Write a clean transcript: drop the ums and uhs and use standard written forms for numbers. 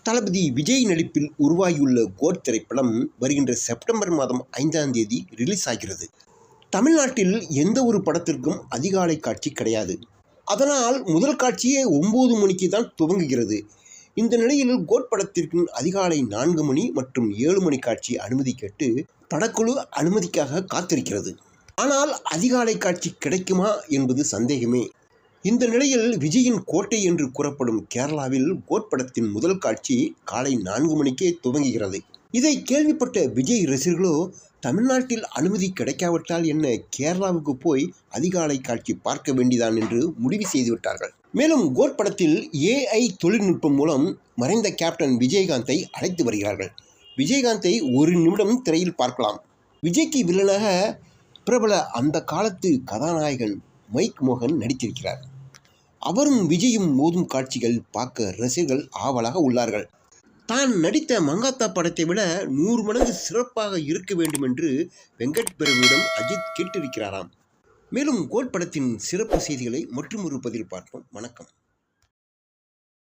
தளபதி விஜய் நடிப்பில் உருவாகியுள்ள கோட் திரைப்படம் வருகின்ற செப்டம்பர் மாதம் 5ஆம் தேதி ரிலீஸ் ஆகிறது. தமிழ்நாட்டில் எந்த ஒரு படத்திற்கும் அதிகாலை காட்சி கிடையாது. அதனால் முதல் காட்சியே 9 மணிக்கு தான் துவங்குகிறது. இந்த நிலையில் கோட் படத்திற்கு அதிகாலை 4 மணி மற்றும் 7 மணி காட்சி அனுமதி கேட்டு படக்குழு அனுமதிக்காக காத்திருக்கிறது. ஆனால் அதிகாலை காட்சி கிடைக்குமா என்பது சந்தேகமே. இந்த நிலையில் விஜயின் கோட்டை என்று கூறப்படும் கேரளாவில் கோட் படத்தின் முதல் காட்சி காலை 4 மணிக்கே துவங்குகிறது. இதை கேள்விப்பட்ட விஜய் ரசிகர்களோ தமிழ்நாட்டில் அனுமதி கிடைக்காவிட்டால் என்ன, கேரளாவுக்கு போய் அதிகாலை காட்சி பார்க்க வேண்டியதான் என்று முடிவு செய்துவிட்டார்கள். மேலும் கோட் படத்தில் AI தொழில்நுட்பம் மூலம் மறைந்த கேப்டன் விஜயகாந்தை அழைத்து வருகிறார்கள். விஜயகாந்தை ஒரு நிமிடம் திரையில் பார்க்கலாம். விஜய்க்கு வில்லனாக பிரபல அந்த காலத்து கதாநாயகன் மைக் மோகன் நடித்திருக்கிறார். அவரும் விஜயும் மோதும் காட்சிகள் பார்க்க ரசிகர்கள் ஆவலாக உள்ளார்கள். தான் நடித்த மங்காத்தா படத்தை விட 100 மடங்கு சிறப்பாக இருக்க வேண்டும் என்று வெங்கட் பிரபுவிடம் அஜித் கேட்டிருக்கிறாராம். மேலும் கோட் படத்தின் சிறப்பு செய்திகளை மற்றொரு பதிவில் பார்ப்போம். வணக்கம்.